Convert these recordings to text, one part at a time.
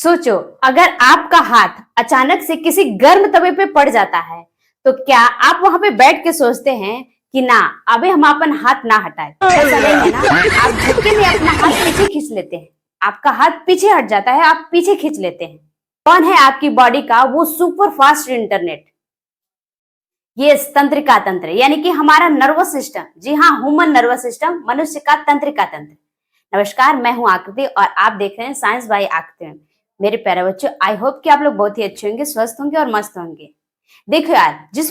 सोचो, अगर आपका हाथ अचानक से किसी गर्म तवे पे पड़ जाता है तो क्या आप वहां पे बैठ के सोचते हैं कि ना, अबे हम अपन हाथ ना हटाए? ऐसा नहीं है ना। आप झटके में अपना हाथ पीछे खींच लेते हैं। आपका हाथ पीछे हट जाता है, आप पीछे खींच लेते हैं। कौन है आपकी बॉडी का वो सुपर फास्ट इंटरनेट? ये तंत्रिका तंत्र यानी कि हमारा नर्वस सिस्टम। जी हाँ, ह्यूमन नर्वस सिस्टम, मनुष्य का तंत्रिका तंत्र। नमस्कार, मैं हूं आकृति और आप देख रहे हैं साइंस बाय आकृति में। मेरे प्यारे बच्चों, आई होप कि आप लोग बहुत ही अच्छे होंगे, स्वस्थ होंगे और मस्त होंगे। देखो यार, जिस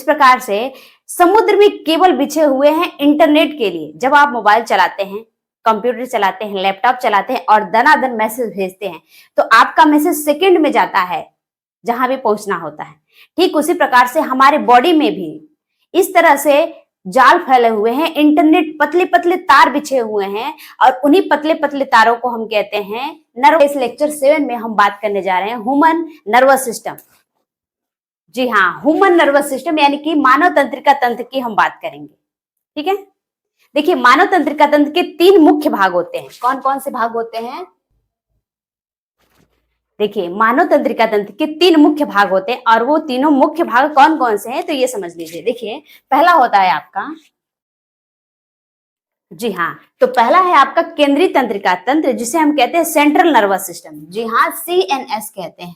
प्रकार से समुद्र में केबल बिछे हुए हैं इंटरनेट के लिए, जब आप मोबाइल चलाते हैं, कंप्यूटर चलाते हैं, लैपटॉप चलाते हैं और दनादन मैसेज भेजते हैं, तो आपका मैसेज सेकंड में जाता है जहां भी पहुंचना होता है। ठीक उसी प्रकार से हमारे बॉडी में भी इस तरह से जाल फैले हुए हैं, इंटरनेट, पतले पतले तार बिछे हुए हैं और उन्हीं पतले पतले तारों को हम कहते हैं नर्व। इस लेक्चर 7 में हम बात करने जा रहे हैं ह्यूमन नर्वस सिस्टम। जी हाँ, ह्यूमन नर्वस सिस्टम यानी कि मानव तंत्रिका तंत्र की हम बात करेंगे। ठीक है, देखिए, मानव तंत्रिका तंत्र के 3 मुख्य भाग होते हैं। कौन कौन से भाग होते हैं? देखिए, मानव तंत्रिका तंत्र के 3 मुख्य भाग होते हैं और वो तीनों मुख्य भाग कौन कौन से हैं तो ये समझ लीजिए। देखिए, पहला होता है आपका, जी हाँ, तो पहला है आपका केंद्रीय तंत्रिका तंत्र, जिसे हम कहते हैं सेंट्रल नर्वस सिस्टम। जी हाँ, सीएनएस कहते हैं।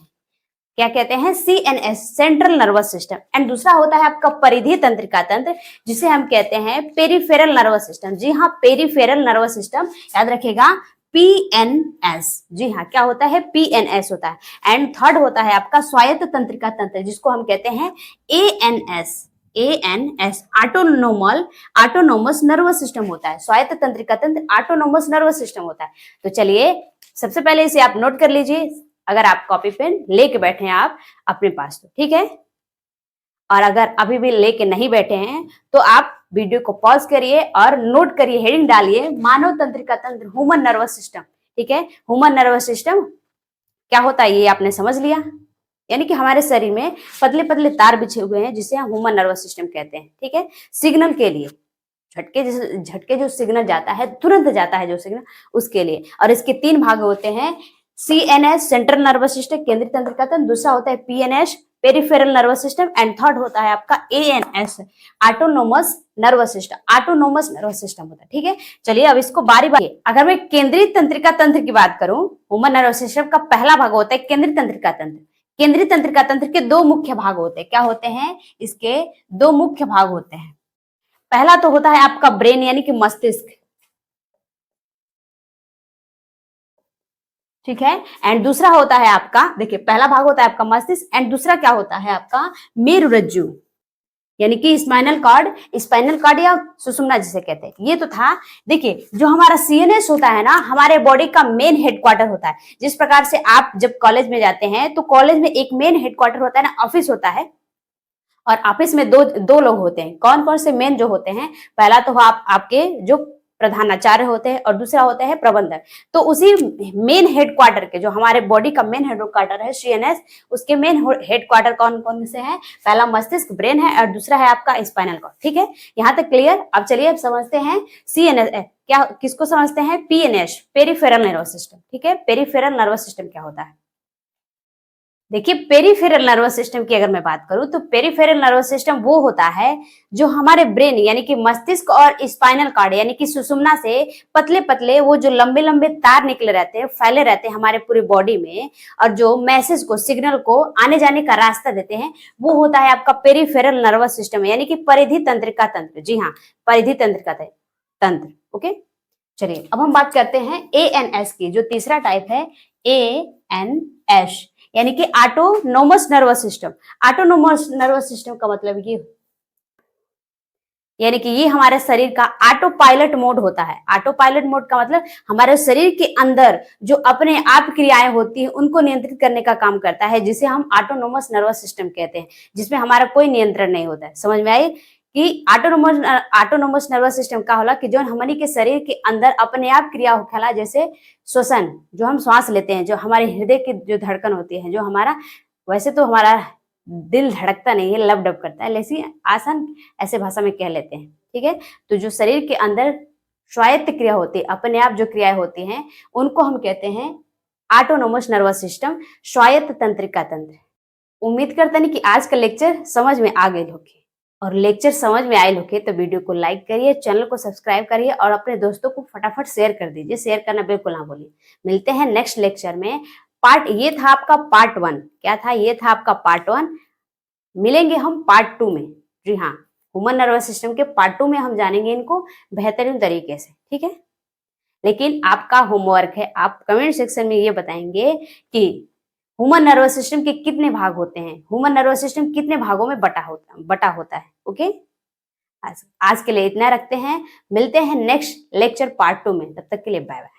क्या कहते हैं? CNS, central nervous system. And दूसरा होता है आपका परिधीय तंत्रिका तंत्र, जिसे हम कहते हैं पेरिफेरल नर्वस सिस्टम। जी हाँ, पेरिफेरल नर्वस सिस्टम, याद रखिएगा, पीएनएस। जी हाँ, क्या होता है? पीएनएस होता है। एंड थर्ड होता है आपका स्वायत्त तंत्रिका तंत्र, जिसको हम कहते हैं ANS. ANS autonomous nervous system होता है। स्वायत्त तंत्रिका तंत्र ऑटोनोमस नर्वस सिस्टम होता है। तो चलिए, सबसे पहले इसे आप नोट कर लीजिए, अगर आप कॉपी पेन लेके बैठे हैं आप अपने पास, तो ठीक है। और अगर अभी भी लेके नहीं बैठे हैं तो आप वीडियो को पॉज करिए और नोट करिए, हेडिंग डालिए, मानव तंत्रिका तंत्र, ह्यूमन नर्वस सिस्टम। ठीक है, ह्यूमन नर्वस सिस्टम क्या होता है ये आपने समझ लिया। यानी कि हमारे शरीर में पतले पतले तार बिछे हुए हैं, जिसे हम ह्यूमन नर्वस सिस्टम कहते हैं। ठीक है, सिग्नल के लिए, झटके जो सिग्नल जाता है, तुरंत जाता है जो सिग्नल, उसके लिए। और इसके 3 भाग होते हैं, सीएनएस सेंट्रल नर्वस सिस्टम, केंद्रीय तंत्रिका तंत्र, दूसरा होता है PNS peripheral nervous system, and third होता है आपका ANS autonomous nervous system. Autonomous nervous system होता है। ठीक है, चलिए अब इसको बारी बारी, अगर मैं केंद्रीय तंत्रिका तंत्र की बात करूं, ह्यूमन नर्वस सिस्टम का पहला भाग होता है केंद्रीय तंत्रिका तंत्र। केंद्रीय तंत्रिका तंत्र के 2 मुख्य भाग होते हैं। क्या होते हैं? इसके 2 मुख्य भाग होते हैं। पहला तो होता है आपका ब्रेन यानी कि मस्तिष्क। ठीक है, एंड दूसरा होता है आपका, देखिए, पहला भाग होता है आपका मस्तिष्क, एंड दूसरा क्या होता है आपका? मेरुरज्जु, यानी कि स्पाइनल कॉर्ड या सुषुम्ना जिसे कहते हैं। ये तो था। देखिए, जो हमारा सीएनएस होता है ना, हमारे बॉडी का मेन हेडक्वार्टर होता है। जिस प्रकार से आप जब कॉलेज में जाते हैं तो कॉलेज में एक मेन हेडक्वार्टर होता है ना, ऑफिस होता है, और ऑफिस में दो लोग होते हैं। कौन कौन से मेन जो होते हैं? पहला तो आपके जो प्रधानाचार्य होते हैं और दूसरा होता है प्रबंधक। तो उसी मेन हेडक्वार्टर के, जो हमारे बॉडी का मेन हेडक्वार्टर है सीएनएस, उसके मेन हेडक्वार्टर कौन कौन से हैं? पहला मस्तिष्क, ब्रेन है, और दूसरा है आपका स्पाइनल कॉर्ड। ठीक है, यहां तक क्लियर। अब चलिए, अब समझते हैं सीएनएस क्या, किसको समझते हैं? PNS, peripheral nervous system. ठीक है, पेरिफेरल नर्वस सिस्टम क्या होता है? देखिए, पेरिफेरल नर्वस सिस्टम की अगर मैं बात करूं तो पेरिफेरल नर्वस सिस्टम वो होता है जो हमारे ब्रेन यानी कि मस्तिष्क और स्पाइनल कॉर्ड यानी कि सुषुम्ना से पतले पतले वो जो लंबे लंबे तार निकले रहते हैं, फैले रहते हैं हमारे पूरी बॉडी में, और जो मैसेज को, सिग्नल को आने जाने का रास्ता देते हैं, वो होता है आपका पेरिफेरल नर्वस सिस्टम यानी कि परिधि तंत्रिका तंत्र। जी हाँ, परिधि तंत्रिका तंत्र। ओके, चलिए अब हम बात करते हैं एएनएस की, जो तीसरा टाइप है, एएनएस यानी कि autonomous nervous system. Autonomous nervous system का मतलब ये, यानी कि ये हमारे शरीर का ऑटो पायलट मोड होता है। ऑटो पायलट मोड का मतलब हमारे शरीर के अंदर जो अपने आप क्रियाएं होती हैं उनको नियंत्रित करने का काम करता है, जिसे हम ऑटोनोमस नर्वस सिस्टम कहते हैं, जिसमें हमारा कोई नियंत्रण नहीं होता है। समझ में आई कि ऑटोनोमस नर्वस सिस्टम का होला कि जो हमारे के शरीर के अंदर अपने आप क्रिया होखेला, जैसे श्वसन, जो हम श्वास लेते हैं, जो हमारे हृदय की जो धड़कन होती है, जो हमारा, वैसे तो हमारा दिल धड़कता नहीं है, लब डब करता है, लेकिन आसान ऐसे भाषा में कह लेते हैं। ठीक है, तो जो शरीर के अंदर स्वायत्त क्रिया होती है, अपने आप जो क्रियाएं होती हैं, उनको हम कहते हैं ऑटोनोमस नर्वस सिस्टम, स्वायत्त तंत्रिका तंत्र। उम्मीद करते हैं कि आज का लेक्चर समझ में आ गए होंगे, और लेक्चर समझ में आए होंगे तो वीडियो को लाइक करिए, चैनल को सब्सक्राइब करिए और अपने दोस्तों को फटाफट शेयर कर दीजिए। शेयर करना बिल्कुल ना भूलिए। मिलते हैं नेक्स्ट लेक्चर में। ये था आपका पार्ट 1। क्या था? ये था आपका पार्ट 1। मिलेंगे हम पार्ट 2 में। जी हाँ, ह्यूमन नर्वस सिस्टम के पार्ट 2 में हम जानेंगे इनको बेहतरीन तरीके से। ठीक है, लेकिन आपका होमवर्क है, आप कमेंट सेक्शन में ये बताएंगे कि ह्यूमन नर्वस सिस्टम के कितने भाग होते हैं, ह्यूमन नर्वस सिस्टम कितने भागों में बटा होता है। ओके, आज के लिए इतना रखते हैं। मिलते हैं नेक्स्ट लेक्चर पार्ट 2 में। तब तक के लिए बाय बाय।